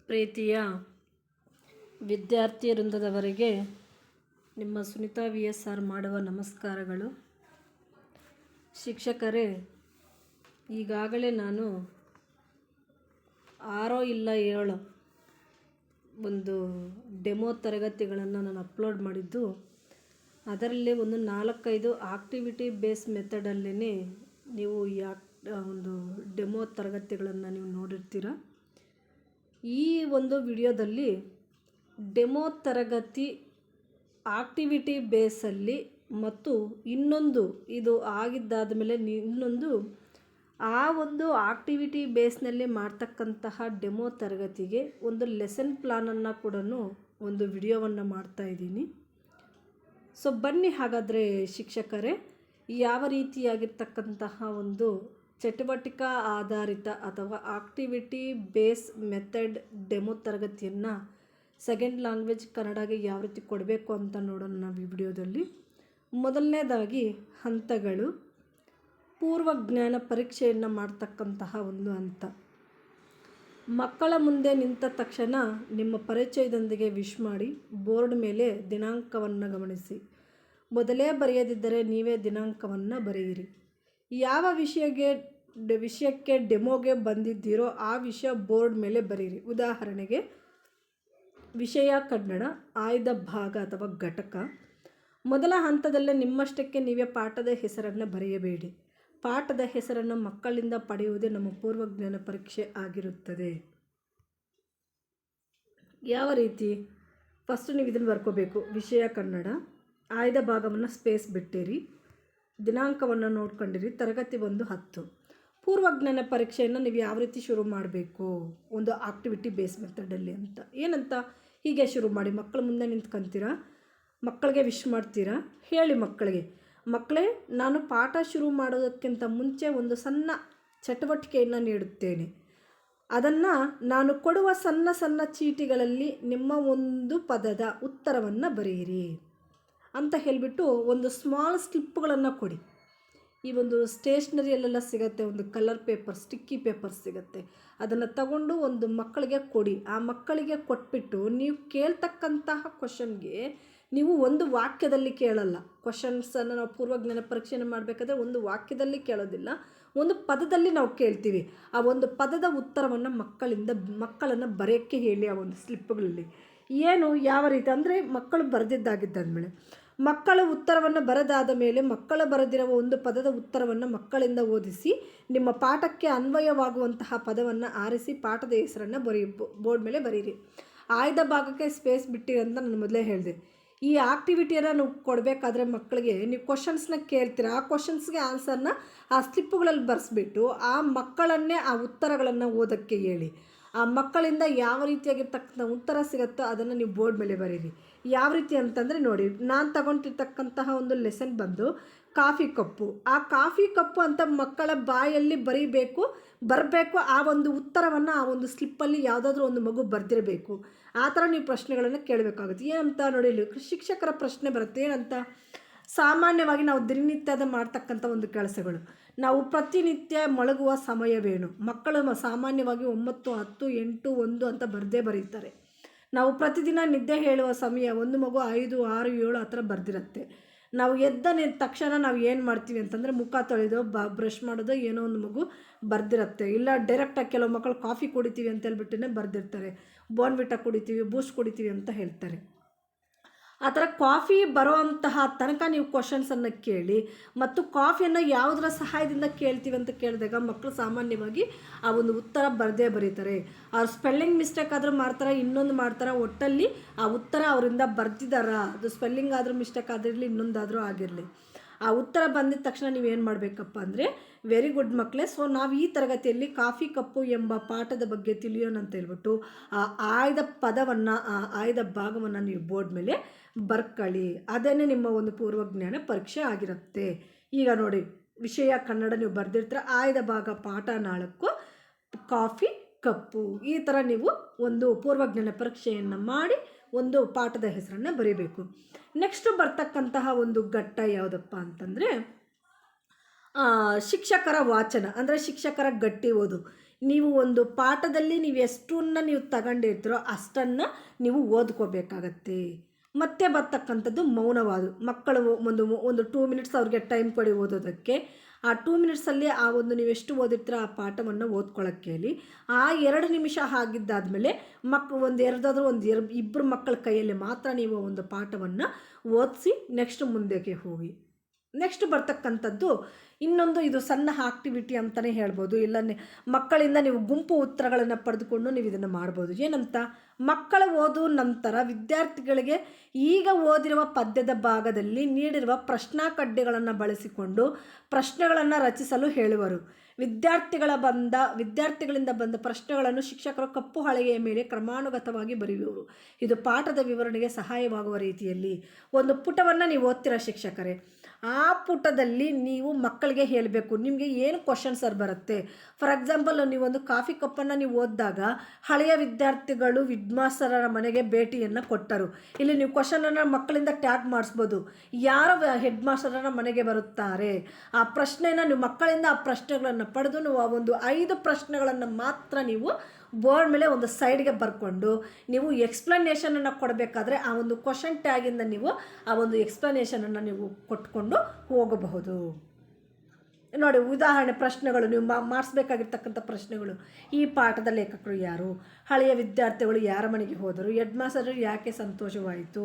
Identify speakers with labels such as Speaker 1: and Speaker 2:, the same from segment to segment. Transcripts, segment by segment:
Speaker 1: ಪ್ರೀತಿಯ ವಿದ್ಯಾರ್ಥಿ ವೃಂದದವರಿಗೆ ನಿಮ್ಮ ಸುನಿತಾ VSR ಮಾಡುವ ನಮಸ್ಕಾರಗಳು. ಶಿಕ್ಷಕರೇ, ಈಗಾಗಲೇ ನಾನು 6 ಇಲ್ಲ 7 ಒಂದು ಡೆಮೋ ತರಗತಿಗಳನ್ನು ನಾನು ಅಪ್ಲೋಡ್ ಮಾಡಿದ್ದು, ಅದರಲ್ಲಿ ಒಂದು 4-5 ಆಕ್ಟಿವಿಟಿ ಬೇಸ್ ಮೆಥಡಲ್ಲೇ ನೀವು ಒಂದು ಡೆಮೋ ತರಗತಿಗಳನ್ನು ನೀವು ನೋಡಿರ್ತೀರ. ಈ ಒಂದು ವಿಡಿಯೋದಲ್ಲಿ ಡೆಮೋ ತರಗತಿ ಆಕ್ಟಿವಿಟಿ ಬೇಸಲ್ಲಿ ಮತ್ತು ಇನ್ನೊಂದು ಇದು ಆಗಿದ್ದಾದ ಮೇಲೆ ಇನ್ನೊಂದು ಆ ಒಂದು ಆಕ್ಟಿವಿಟಿ ಬೇಸ್ನಲ್ಲಿ ಮಾಡ್ತಕ್ಕಂತಹ ಡೆಮೋ ತರಗತಿಗೆ ಒಂದು ಲೆಸನ್ ಪ್ಲಾನನ್ನು ಕೂಡ ಒಂದು ವಿಡಿಯೋವನ್ನು ಮಾಡ್ತಾಯಿದ್ದೀನಿ. ಸೊ ಬನ್ನಿ, ಹಾಗಾದರೆ ಶಿಕ್ಷಕರೇ, ಯಾವ ರೀತಿಯಾಗಿರ್ತಕ್ಕಂತಹ ಒಂದು ಚಟುವಟಿಕಾ ಆಧಾರಿತ ಅಥವಾ ಆಕ್ಟಿವಿಟಿ ಬೇಸ್ ಮೆಥಡ್ ಡೆಮೋ ತರಗತಿಯನ್ನು ಸೆಕೆಂಡ್ ಲ್ಯಾಂಗ್ವೇಜ್ ಕನ್ನಡಗೆ ಯಾವ ರೀತಿ ಕೊಡಬೇಕು ಅಂತ ನೋಡೋಣ ನಾವು ಈ ವಿಡಿಯೋದಲ್ಲಿ. ಮೊದಲನೇದಾಗಿ ಹಂತಗಳು, ಪೂರ್ವಜ್ಞಾನ ಪರೀಕ್ಷೆಯನ್ನು ಮಾಡ್ತಕ್ಕಂತಹ ಒಂದು ಹಂತ. ಮಕ್ಕಳ ಮುಂದೆ ನಿಂತ ತಕ್ಷಣ ನಿಮ್ಮ ಪರಿಚಯದೊಂದಿಗೆ ವಿಶ್ ಮಾಡಿ ಬೋರ್ಡ್ ಮೇಲೆ ದಿನಾಂಕವನ್ನು ಗಮನಿಸಿ. ಮೊದಲೇ ಬರೆಯದಿದ್ದರೆ ನೀವೇ ದಿನಾಂಕವನ್ನು ಬರೆಯಿರಿ. ಯಾವ ವಿಷಯಕ್ಕೆ ಡೆಮೋಗೆ ಬಂದಿದ್ದೀರೋ ಆ ವಿಷಯ ಬೋರ್ಡ್ ಮೇಲೆ ಬರೆಯಿರಿ. ಉದಾಹರಣೆಗೆ ವಿಷಯ ಕನ್ನಡ, ಆಯ್ದ ಭಾಗ ಅಥವಾ ಘಟಕ. ಮೊದಲ ಹಂತದಲ್ಲೇ ನಿಮ್ಮಷ್ಟಕ್ಕೆ ನೀವೇ ಪಾಠದ ಹೆಸರನ್ನು ಬರೆಯಬೇಡಿ. ಪಾಠದ ಹೆಸರನ್ನು ಮಕ್ಕಳಿಂದ ಪಡೆಯುವುದೇ ನಮ್ಮ ಪೂರ್ವಜ್ಞಾನ ಪರೀಕ್ಷೆ ಆಗಿರುತ್ತದೆ. ಯಾವ ರೀತಿ? ಫಸ್ಟು ನೀವು ಇದನ್ನು ಬರ್ಕೋಬೇಕು. ವಿಷಯ ಕನ್ನಡ, ಆಯ್ದ ಭಾಗವನ್ನು ಸ್ಪೇಸ್ ಬಿಟ್ಟಿರಿ, ದಿನಾಂಕವನ್ನು ನೋಡ್ಕೊಂಡಿರಿ. ತರಗತಿ 10. ಪೂರ್ವಜ್ಞಾನ ಪರೀಕ್ಷೆಯನ್ನು ನೀವು ಯಾವ ರೀತಿ ಶುರು ಮಾಡಬೇಕು ಒಂದು ಆಕ್ಟಿವಿಟಿ ಬೇಸ್ ಮೆಥಡಲ್ಲಿ ಅಂತ ಏನಂತ ಹೀಗೆ ಶುರು ಮಾಡಿ. ಮಕ್ಕಳ ಮುಂದೆ ನಿಂತ್ಕೊಂತೀರಾ, ಮಕ್ಕಳಿಗೆ ವಿಶ್ ಮಾಡ್ತೀರಾ. ಹೇಳಿ ಮಕ್ಕಳೇ, ನಾನು ಪಾಠ ಶುರು ಮಾಡೋದಕ್ಕಿಂತ ಮುಂಚೆ ಒಂದು ಸಣ್ಣ ಚಟುವಟಿಕೆಯನ್ನು ನೀಡುತ್ತೇನೆ. ಅದನ್ನು ನಾನು ಕೊಡುವ ಸಣ್ಣ ಚೀಟಿಗಳಲ್ಲಿ ನಿಮ್ಮ ಒಂದು ಪದದ ಉತ್ತರವನ್ನು ಬರೆಯಿರಿ ಅಂತ ಹೇಳಿಬಿಟ್ಟು ಒಂದು ಸ್ಮಾಲ್ ಸ್ಲಿಪ್ಗಳನ್ನು ಕೊಡಿ. ಈ ಒಂದು ಸ್ಟೇಷ್ನರಿಯಲ್ಲೆಲ್ಲ ಸಿಗುತ್ತೆ, ಒಂದು ಕಲರ್ ಪೇಪರ್, ಸ್ಟಿಕ್ಕಿ ಪೇಪರ್ ಸಿಗುತ್ತೆ. ಅದನ್ನು ತಗೊಂಡು ಒಂದು ಮಕ್ಕಳಿಗೆ ಕೊಡಿ. ಆ ಮಕ್ಕಳಿಗೆ ಕೊಟ್ಬಿಟ್ಟು ನೀವು ಕೇಳ್ತಕ್ಕಂತಹ ಕ್ವಶನ್ಗೆ ನೀವು ಒಂದು ವಾಕ್ಯದಲ್ಲಿ ಕೇಳಲ್ಲ. ಕ್ವಶನ್ಸನ್ನು ನಾವು ಪೂರ್ವಜ್ಞಾನ ಪರೀಕ್ಷೆಯನ್ನು ಮಾಡಬೇಕಾದ್ರೆ ಒಂದು ವಾಕ್ಯದಲ್ಲಿ ಕೇಳೋದಿಲ್ಲ, ಒಂದು ಪದದಲ್ಲಿ ನಾವು ಕೇಳ್ತೀವಿ. ಆ ಒಂದು ಪದದ ಉತ್ತರವನ್ನು ಮಕ್ಕಳನ್ನು ಬರೆಯೋಕ್ಕೆ ಹೇಳಿ. ಆ ಒಂದು ಸ್ಲಿಪ್ಗಳಲ್ಲಿ ಯಾವ ರೀತಿ ಅಂದರೆ ಮಕ್ಕಳು ಬರೆದಿದ್ದಾಗಿದ್ದಾದಮೇಲೆ ಮಕ್ಕಳ ಉತ್ತರವನ್ನು ಬರೆದಾದ ಮೇಲೆ ಮಕ್ಕಳು ಬರೆದಿರುವ ಒಂದು ಪದದ ಉತ್ತರವನ್ನು ಮಕ್ಕಳಿಂದ ಓದಿಸಿ ನಿಮ್ಮ ಪಾಠಕ್ಕೆ ಅನ್ವಯವಾಗುವಂತಹ ಪದವನ್ನು ಆರಿಸಿ ಪಾಠದ ಹೆಸರನ್ನು ಬೋರ್ಡ್ ಮೇಲೆ ಬರೀರಿ. ಆಯ್ದ ಭಾಗಕ್ಕೆ ಸ್ಪೇಸ್ ಬಿಟ್ಟಿರಿ ಅಂತ ನಾನು ಮೊದಲೇ ಹೇಳಿದೆ. ಈ ಆಕ್ಟಿವಿಟಿಯನ್ನು ನೀವು ಕೊಡಬೇಕಾದ್ರೆ ಮಕ್ಕಳಿಗೆ ನೀವು ಕ್ವಶನ್ಸ್ನ ಕೇಳ್ತೀರ. ಆ ಕ್ವಶನ್ಸ್ಗೆ ಆನ್ಸರ್ನ ಆ ಸ್ಲಿಪ್ಪುಗಳಲ್ಲಿ ಬರೆಸ್ಬಿಟ್ಟು ಆ ಮಕ್ಕಳನ್ನೇ ಆ ಉತ್ತರಗಳನ್ನು ಓದೋಕ್ಕೆ ಹೇಳಿ. ಆ ಮಕ್ಕಳಿಂದ ಯಾವ ರೀತಿಯಾಗಿರ್ತಕ್ಕಂಥ ಉತ್ತರ ಸಿಗುತ್ತೋ ಅದನ್ನು ನೀವು ಬೋರ್ಡ್ ಮೇಲೆ ಬರೀರಿ. ಯಾವ ರೀತಿ ಅಂತಂದರೆ ನೋಡಿ, ನಾನು ತಗೊಂಡಿರ್ತಕ್ಕಂತಹ ಒಂದು ಲೆಸನ್ ಬಂದು ಕಾಫಿ ಕಪ್ಪು. ಆ ಕಾಫಿ ಕಪ್ಪು ಅಂತ ಮಕ್ಕಳ ಬಾಯಲ್ಲಿ ಬರಬೇಕು. ಆ ಒಂದು ಉತ್ತರವನ್ನು ಆ ಒಂದು ಸ್ಲಿಪ್ಪಲ್ಲಿ ಯಾವುದಾದ್ರೂ ಒಂದು ಮಗು ಬರೆದಿರಬೇಕು. ಆ ಥರ ನೀವು ಪ್ರಶ್ನೆಗಳನ್ನು ಕೇಳಬೇಕಾಗುತ್ತೆ. ಏನಂತ ನೋಡಿ, ಶಿಕ್ಷಕರ ಪ್ರಶ್ನೆ ಬರುತ್ತೆ. ಏನಂತ? ಸಾಮಾನ್ಯವಾಗಿ ನಾವು ದಿನನಿತ್ಯದ ಮಾಡ್ತಕ್ಕಂಥ ಒಂದು ಕೆಲಸಗಳು, ನಾವು ಪ್ರತಿನಿತ್ಯ ಮಲಗುವ ಸಮಯವೇನು? ಮಕ್ಕಳು ಸಾಮಾನ್ಯವಾಗಿ 9, 10, 8, 1 ಅಂತ ಬರೀತಾರೆ. ನಾವು ಪ್ರತಿದಿನ ನಿದ್ದೆ ಹೇಳುವ ಸಮಯ ಒಂದು ಮಗು 5, 6, 7 ಆ ಥರ ಬರೆದಿರುತ್ತೆ. ನಾವು ಎದ್ದ ತಕ್ಷಣ ನಾವು ಏನು ಮಾಡ್ತೀವಿ ಅಂತಂದರೆ ಮುಖ ತೊಳೆದೋ ಬ್ರಷ್ ಮಾಡೋದೋ ಏನೋ ಒಂದು ಮಗು ಬರೆದಿರುತ್ತೆ. ಇಲ್ಲ ಡೈರೆಕ್ಟಾಗಿ ಕೆಲವು ಮಕ್ಕಳು ಕಾಫಿ ಕುಡಿತೀವಿ ಅಂತ ಹೇಳ್ಬಿಟ್ಟೇ ಬರೆದಿರ್ತಾರೆ. ಬೋರ್ನ್ವಿಟಾ ಕುಡಿತೀವಿ, ಬೂಸ್ಟ್ ಕುಡಿತೀವಿ ಅಂತ ಹೇಳ್ತಾರೆ. ಆ ಥರ ಕಾಫಿ ಬರೋವಂತಹ ತನಕ ನೀವು ಕ್ವಶನ್ಸನ್ನು ಕೇಳಿ ಮತ್ತು ಕಾಫಿಯನ್ನು ಯಾವುದರ ಸಹಾಯದಿಂದ ಕೇಳ್ತೀವಿ ಅಂತ ಕೇಳಿದಾಗ ಮಕ್ಕಳು ಸಾಮಾನ್ಯವಾಗಿ ಆ ಒಂದು ಉತ್ತರ ಬರೀತಾರೆ. ಅವ್ರು ಸ್ಪೆಲ್ಲಿಂಗ್ ಮಿಸ್ಟೇಕ್ ಆದರೂ ಮಾಡ್ತಾರೆ, ಇನ್ನೊಂದು ಮಾಡ್ತಾರೆ. ಒಟ್ಟಲ್ಲಿ ಆ ಉತ್ತರ ಅವರಿಂದ ಬರ್ದಿದ್ದಾರ, ಅದು ಸ್ಪೆಲ್ಲಿಂಗ್ ಆದರೂ ಮಿಸ್ಟೇಕ್ ಆಗಿರಲಿ, ಇನ್ನೊಂದಾದರೂ ಆಗಿರಲಿ, ಆ ಉತ್ತರ ಬಂದಿದ ತಕ್ಷಣ ನೀವೇನು ಮಾಡಬೇಕಪ್ಪ ಅಂದರೆ, ವೆರಿ ಗುಡ್ ಮಕ್ಕಳೇ, ಸೊ ನಾವು ಈ ತರಗತಿಯಲ್ಲಿ ಕಾಫಿ ಕಪ್ಪು ಎಂಬ ಪಾಠದ ಬಗ್ಗೆ ತಿಳಿಯೋಣ ಅಂತ ಹೇಳ್ಬಿಟ್ಟು ಆ ಆಯ್ದ ಪದವನ್ನು, ಆ ಆಯ್ದ ಭಾಗವನ್ನು ನೀವು ಬೋರ್ಡ್ ಮೇಲೆ ಬರ್ಕೊಳ್ಳಿ. ಅದೇನೇ ನಿಮ್ಮ ಒಂದು ಪೂರ್ವಜ್ಞಾನ ಪರೀಕ್ಷೆ ಆಗಿರುತ್ತೆ. ಈಗ ನೋಡಿ, ವಿಷಯ ಕನ್ನಡ ನೀವು ಬರೆದಿರ್ತೀರ, ಆಯ್ದ ಭಾಗ ಪಾಠ 4, ಕಾಫಿ ಕಪ್ಪು. ಈ ಥರ ನೀವು ಒಂದು ಪೂರ್ವಜ್ಞಾನ ಪರೀಕ್ಷೆಯನ್ನು ಮಾಡಿ ಒಂದು ಪಾಠದ ಹೆಸರನ್ನು ಬರೀಬೇಕು. ನೆಕ್ಸ್ಟು ಬರ್ತಕ್ಕಂತಹ ಒಂದು ಘಟ್ಟ ಯಾವುದಪ್ಪ ಅಂತಂದರೆ ಶಿಕ್ಷಕರ ವಾಚನ, ಅಂದರೆ ಶಿಕ್ಷಕರ ಗಟ್ಟಿ ಓದು. ನೀವು ಒಂದು ಪಾಠದಲ್ಲಿ ನೀವು ಎಷ್ಟನ್ನ ನೀವು ತಗೊಂಡಿರ್ತೀರೋ ಅಷ್ಟನ್ನು ನೀವು ಓದ್ಕೋಬೇಕಾಗತ್ತೆ. ಮತ್ತೆ ಬರ್ತಕ್ಕಂಥದ್ದು ಮೌನವಾದ ಮಕ್ಕಳು ಒಂದು 2 ಮಿನಿಟ್ಸ್ ಅವ್ರಿಗೆ ಟೈಮ್ ಕೊಡಿ ಓದೋದಕ್ಕೆ. ಆ 2 ಮಿನಿಟ್ಸಲ್ಲಿ ಆ ಒಂದು ನೀವು ಎಷ್ಟು ಓದಿರ್ತೀರೋ ಆ ಪಾಠವನ್ನು ಓದ್ಕೊಳ್ಳೋಕ್ಕೆ ಹೇಳಿ. ಆ 2 ನಿಮಿಷ ಆಗಿದ್ದಾದಮೇಲೆ ಒಂದು ಇಬ್ಬರು ಮಕ್ಕಳ ಕೈಯಲ್ಲಿ ಮಾತ್ರ ನೀವು ಒಂದು ಪಾಠವನ್ನು ಓದಿಸಿ ನೆಕ್ಸ್ಟ್ ಮುಂದಕ್ಕೆ ಹೋಗಿ. ನೆಕ್ಸ್ಟ್ ಬರ್ತಕ್ಕಂಥದ್ದು ಇನ್ನೊಂದು, ಇದು ಸಣ್ಣ ಆಕ್ಟಿವಿಟಿ ಅಂತಲೇ ಹೇಳ್ಬೋದು. ಇಲ್ಲ ಮಕ್ಕಳಿಂದ ನೀವು ಗುಂಪು ಉತ್ತರಗಳನ್ನು ಪಡೆದುಕೊಂಡು ನೀವು ಇದನ್ನು ಮಾಡ್ಬೋದು. ಏನಂತ, ಮಕ್ಕಳ ಓದು ನಂತರ ವಿದ್ಯಾರ್ಥಿಗಳಿಗೆ ಈಗ ಓದಿರುವ ಪದ್ಯದ ಭಾಗದಲ್ಲಿ ನೀಡಿರುವ ಪ್ರಶ್ನಾ ಕಡ್ಡಿಗಳನ್ನು ಬಳಸಿಕೊಂಡು ಪ್ರಶ್ನೆಗಳನ್ನು ರಚಿಸಲು ಹೇಳುವರು. ವಿದ್ಯಾರ್ಥಿಗಳಿಂದ ಬಂದ ಪ್ರಶ್ನೆಗಳನ್ನು ಶಿಕ್ಷಕರು ಕಪ್ಪು ಹಲಗೆಯ ಮೇಲೆ ಕ್ರಮಾನುಗತವಾಗಿ ಬರೆಯುವರು. ಇದು ಪಾಠದ ವಿವರಣೆಗೆ ಸಹಾಯವಾಗುವ ರೀತಿಯಲ್ಲಿ ಒಂದು ಪುಟವನ್ನು ನೀವು ಓದ್ತೀರಾ ಶಿಕ್ಷಕರೇ. ಆ ಪುಟದಲ್ಲಿ ನೀವು ಮಕ್ಕಳಿಗೆ ಹೇಳಬೇಕು ನಿಮಗೆ ಏನು ಕ್ವಶನ್ಸರ್ ಬರುತ್ತೆ. ಫಾರ್ ಎಕ್ಸಾಂಪಲ್, ನೀವೊಂದು ಕಾಫಿ ಕಪ್ಪನ್ನು ನೀವು ಓದಿದಾಗ ಹಳೆಯ ವಿದ್ಯಾರ್ಥಿಗಳು ಹೆಡ್ಮಾಸ್ಟರರ ಮನೆಗೆ ಭೇಟಿಯನ್ನು ಕೊಟ್ಟರು. ಇಲ್ಲಿ ನೀವು ಕ್ವಶನನ್ನು ಮಕ್ಕಳಿಂದ ಟ್ಯಾಗ್ ಮಾಡಿಸ್ಬೋದು. ಯಾರು ಹೆಡ್ಮಾಸ್ಟರರ ಮನೆಗೆ ಬರುತ್ತಾರೆ, ಆ ಪ್ರಶ್ನೆಯನ್ನು ನೀವು ಮಕ್ಕಳಿಂದ ಆ ಪ್ರಶ್ನೆಗಳನ್ನು ಪಡೆದು ನೀವು ಆ ಒಂದು 5 ಪ್ರಶ್ನೆಗಳನ್ನು ಮಾತ್ರ ನೀವು ಬೋರ್ಡ್ ಮೇಲೆ ಒಂದು ಸೈಡ್ಗೆ ಬರ್ಕೊಂಡು ನೀವು ಎಕ್ಸ್ಪ್ಲನೇಷನನ್ನು ಕೊಡಬೇಕಾದ್ರೆ ಆ ಒಂದು ಕ್ವಶನ್ ಟ್ಯಾಗಿಂದ ನೀವು ಆ ಒಂದು ಎಕ್ಸ್ಪ್ಲನೇಷನನ್ನು ನೀವು ಕೊಟ್ಕೊಂಡು ಹೋಗಬಹುದು. ನೋಡಿ, ಉದಾಹರಣೆ ಪ್ರಶ್ನೆಗಳು ನೀವು ಮಾಡಿಸ್ಬೇಕಾಗಿರ್ತಕ್ಕಂಥ ಪ್ರಶ್ನೆಗಳು. ಈ ಪಾಠದ ಲೇಖಕರು ಯಾರು, ಹಳೆಯ ವಿದ್ಯಾರ್ಥಿಗಳು ಯಾರ ಮನೆಗೆ ಹೋದರು, ಹೆಡ್ಮಾಸ್ಟರ್ ಯಾಕೆ ಸಂತೋಷವಾಯಿತು,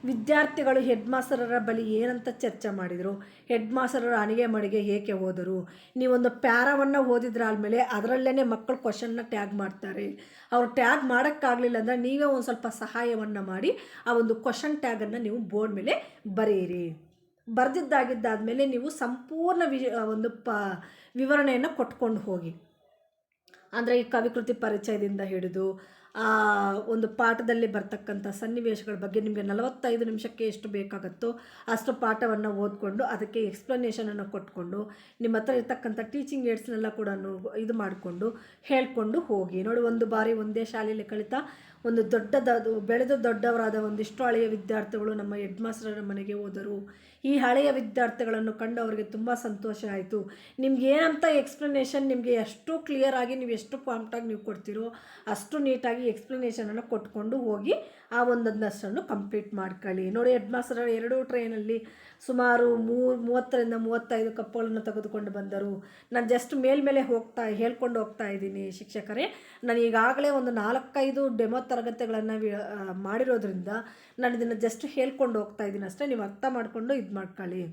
Speaker 1: ವಿದ್ಯಾರ್ಥಿಗಳು ಹೆಡ್ಮಾಸ್ಟರರ ಬಳಿ ಏನಂತ ಚರ್ಚೆ ಮಾಡಿದರು, ಹೆಡ್ಮಾಸ್ಟರರ ಅಣಿಗೆ ಮಣಿಗೆ ಏಕೆ ಹೋದರು. ನೀವೊಂದು ಪ್ಯಾರವನ್ನು ಓದಿದ್ರಾದ್ಮೇಲೆ ಅದರಲ್ಲೇ ಮಕ್ಕಳು ಕ್ವಶನ್ನ ಟ್ಯಾಗ್ ಮಾಡ್ತಾರೆ. ಅವ್ರು ಟ್ಯಾಗ್ ಮಾಡೋಕ್ಕಾಗಲಿಲ್ಲ ಅಂದರೆ ನೀವೇ ಒಂದು ಸ್ವಲ್ಪ ಸಹಾಯವನ್ನು ಮಾಡಿ ಆ ಒಂದು ಕ್ವಶನ್ ಟ್ಯಾಗನ್ನು ನೀವು ಬೋರ್ಡ್ ಮೇಲೆ ಬರೆಯಿರಿ. ಬರೆದಿದ್ದಾಗಿದ್ದಾದಮೇಲೆ ನೀವು ಸಂಪೂರ್ಣ ವಿವರಣೆಯನ್ನು ಕೊಟ್ಕೊಂಡು ಹೋಗಿ. ಅಂದರೆ ಈ ಕವಿಕೃತಿ ಪರಿಚಯದಿಂದ ಹಿಡಿದು ಒಂದು ಪಾಠದಲ್ಲಿ ಬರ್ತಕ್ಕಂಥ ಸನ್ನಿವೇಶಗಳ ಬಗ್ಗೆ ನಿಮಗೆ 45 ನಿಮಿಷಕ್ಕೆ ಎಷ್ಟು ಬೇಕಾಗುತ್ತೋ ಅಷ್ಟು ಪಾಠವನ್ನು ಓದಿಕೊಂಡು ಅದಕ್ಕೆ ಎಕ್ಸ್ಪ್ಲನೇಷನನ್ನು ಕೊಟ್ಕೊಂಡು ನಿಮ್ಮ ಹತ್ರ ಇರ್ತಕ್ಕಂಥ ಟೀಚಿಂಗ್ ಏಡ್ಸ್ನೆಲ್ಲ ಕೂಡ ಇದು ಮಾಡಿಕೊಂಡು ಹೇಳ್ಕೊಂಡು ಹೋಗಿ. ನೋಡಿ, ಒಂದು ಬಾರಿ ಒಂದೇ ಶಾಲೆಯಲ್ಲಿ ಕಲಿತ ಒಂದು ಬೆಳೆದು ದೊಡ್ಡವರಾದ ಒಂದಿಷ್ಟು ಹಳೆಯ ವಿದ್ಯಾರ್ಥಿಗಳು ನಮ್ಮ ಹೆಡ್ಮಾಸ್ಟರರ ಮನೆಗೆ ಹೋದರು. ಈ ಹಳೆಯ ವಿದ್ಯಾರ್ಥಿಗಳನ್ನು ಕಂಡು ಅವರಿಗೆ ತುಂಬ ಸಂತೋಷ ಆಯಿತು. ನಿಮ್ಗೆ ಏನಂತ ಎಕ್ಸ್ಪ್ಲನೇಷನ್ ನಿಮಗೆ ಎಷ್ಟು ಕ್ಲಿಯರಾಗಿ ನೀವು ಎಷ್ಟು ಪ್ರಾಂಪ್ಟಾಗಿ ನೀವು ಕೊಡ್ತೀರೋ ಅಷ್ಟು ನೀಟಾಗಿ ಎಕ್ಸ್ಪ್ಲನೇಷನನ್ನು ಕೊಟ್ಕೊಂಡು ಹೋಗಿ ಆ ಒಂದನ್ನಷ್ಟನ್ನು ಕಂಪ್ಲೀಟ್ ಮಾಡ್ಕೊಳ್ಳಿ. ನೋಡಿ, ಹೆಡ್ಮಾಸ್ಟರ್ 2 ಟ್ರೈನಲ್ಲಿ ಸುಮಾರು 30ರಿಂದ 35 ಕಪ್ಪುಗಳನ್ನು ತೆಗೆದುಕೊಂಡು ಬಂದರು. ನಾನು ಜಸ್ಟ್ ಮೇಲ್ಮೇಲೆ ಹೇಳ್ಕೊಂಡು ಹೋಗ್ತಾ ಇದ್ದೀನಿ ಶಿಕ್ಷಕರೇ. ನಾನು ಈಗಾಗಲೇ ಒಂದು 4-5 ಡೆಮೋ ತರಗತಿಗಳನ್ನು ಮಾಡಿರೋದ್ರಿಂದ ನಾನು ಇದನ್ನು ಜಸ್ಟ್ ಹೇಳ್ಕೊಂಡು ಹೋಗ್ತಾ ಇದ್ದೀನಿ ಅಷ್ಟೇ. ನೀವು ಅರ್ಥ ಮಾಡಿಕೊಂಡು ಇದು ಮಾಡ್ಕೊಳ್ಳಿ.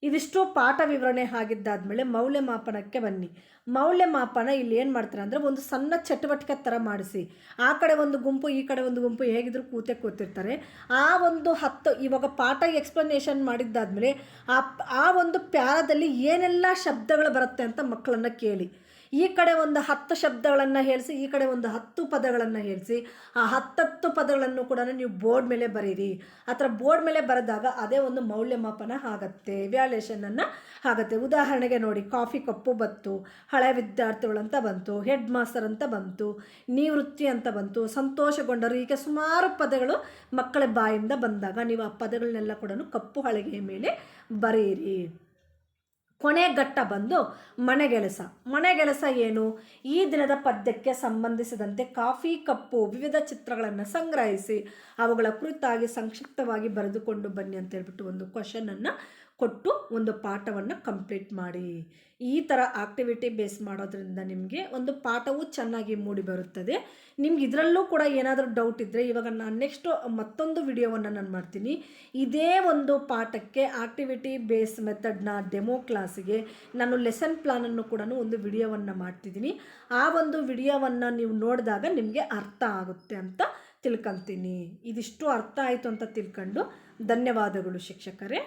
Speaker 1: ಇದಿಷ್ಟು ಪಾಠ ವಿವರಣೆ ಆಗಿದ್ದಾದಮೇಲೆ ಮೌಲ್ಯಮಾಪನಕ್ಕೆ ಬನ್ನಿ. ಮೌಲ್ಯಮಾಪನ ಇಲ್ಲಿ ಏನು ಮಾಡ್ತಾರೆ ಅಂದರೆ ಒಂದು ಸಣ್ಣ ಚಟುವಟಿಕೆ ಥರ ಮಾಡಿಸಿ. ಆ ಕಡೆ ಒಂದು ಗುಂಪು ಈ ಕಡೆ ಒಂದು ಗುಂಪು ಹೇಗಿದ್ರು ಕೂತಿರ್ತಾರೆ. ಆ ಒಂದು 10 ಇವಾಗ ಪಾಠ ಎಕ್ಸ್ಪ್ಲನೇಷನ್ ಮಾಡಿದ್ದಾದಮೇಲೆ ಆ ಒಂದು ಪ್ಯಾರದಲ್ಲಿ ಏನೆಲ್ಲ ಶಬ್ದಗಳು ಬರುತ್ತೆ ಅಂತ ಮಕ್ಕಳನ್ನು ಕೇಳಿ. ಈ ಕಡೆ ಒಂದು 10 ಶಬ್ದಗಳನ್ನು ಹೇಳಿಸಿ, ಈ ಕಡೆ ಒಂದು 10 ಪದಗಳನ್ನು ಹೇಳಿಸಿ, ಆ 10 ಪದಗಳನ್ನು ಕೂಡ ನೀವು ಬೋರ್ಡ್ ಮೇಲೆ ಬರೀರಿ. ಆ ಥರ ಬೋರ್ಡ್ ಮೇಲೆ ಬರೆದಾಗ ಅದೇ ಒಂದು ಮೌಲ್ಯಮಾಪನ ಆಗುತ್ತೆ, ವ್ಯಾಲ್ಯೂಯೇಷನನ್ನು ಆಗುತ್ತೆ. ಉದಾಹರಣೆಗೆ ನೋಡಿ, ಕಾಫಿ ಕಪ್ಪು ಬಂತು, ಹಳೆ ವಿದ್ಯಾರ್ಥಿಗಳು ಅಂತ ಬಂತು, ಹೆಡ್ ಮಾಸ್ಟರ್ ಅಂತ ಬಂತು, ನಿವೃತ್ತಿ ಅಂತ ಬಂತು, ಸಂತೋಷಗೊಂಡರು. ಹೀಗೆ ಸುಮಾರು ಪದಗಳು ಮಕ್ಕಳ ಬಾಯಿಂದ ಬಂದಾಗ ನೀವು ಆ ಪದಗಳನ್ನೆಲ್ಲ ಕೂಡ ಕಪ್ಪು ಹಲಗೆಯ ಮೇಲೆ ಬರೆಯಿರಿ. ಕೊನೆ ಘಟ್ಟ ಬಂದು ಮನೆಗೆಲಸ ಏನು? ಈ ದಿನದ ಪದ್ಯಕ್ಕೆ ಸಂಬಂಧಿಸಿದಂತೆ ಕಾಫಿ ಕಪ್ಪು ವಿವಿಧ ಚಿತ್ರಗಳನ್ನು ಸಂಗ್ರಹಿಸಿ ಅವುಗಳ ಕುರಿತಾಗಿ ಸಂಕ್ಷಿಪ್ತವಾಗಿ ಬರೆದುಕೊಂಡು ಬನ್ನಿ ಅಂತ ಹೇಳ್ಬಿಟ್ಟು ಒಂದು ಕ್ವಶನನ್ನು ಕೊಟ್ಟು ಒಂದು ಪಾಠವನ್ನು ಕಂಪ್ಲೀಟ್ ಮಾಡಿ. ಈ ಥರ ಆಕ್ಟಿವಿಟಿ ಬೇಸ್ ಮಾಡೋದ್ರಿಂದ ನಿಮಗೆ ಒಂದು ಪಾಠವು ಚೆನ್ನಾಗಿ ಮೂಡಿ ಬರುತ್ತದೆ. ನಿಮ್ಗೆ ಇದರಲ್ಲೂ ಕೂಡ ಏನಾದರೂ ಡೌಟ್ ಇದ್ದರೆ ಇವಾಗ ನಾನು ನೆಕ್ಸ್ಟು ಮತ್ತೊಂದು ವಿಡಿಯೋವನ್ನು ನಾನು ಮಾಡ್ತೀನಿ. ಇದೇ ಒಂದು ಪಾಠಕ್ಕೆ ಆಕ್ಟಿವಿಟಿ ಬೇಸ್ ಮೆಥಡ್ನ ಡೆಮೋ ಕ್ಲಾಸಿಗೆ ನಾನು ಲೆಸನ್ ಪ್ಲಾನನ್ನು ಕೂಡ ಒಂದು ವಿಡಿಯೋವನ್ನು ಮಾಡ್ತಿದ್ದೀನಿ. ಆ ಒಂದು ವಿಡಿಯೋವನ್ನು ನೀವು ನೋಡಿದಾಗ ನಿಮಗೆ ಅರ್ಥ ಆಗುತ್ತೆ ಅಂತ ತಿಳ್ಕೊತೀನಿ. ಇದಿಷ್ಟು ಅರ್ಥ ಆಯಿತು ಅಂತ ತಿಳ್ಕೊಂಡು ಧನ್ಯವಾದಗಳು ಶಿಕ್ಷಕರೇ.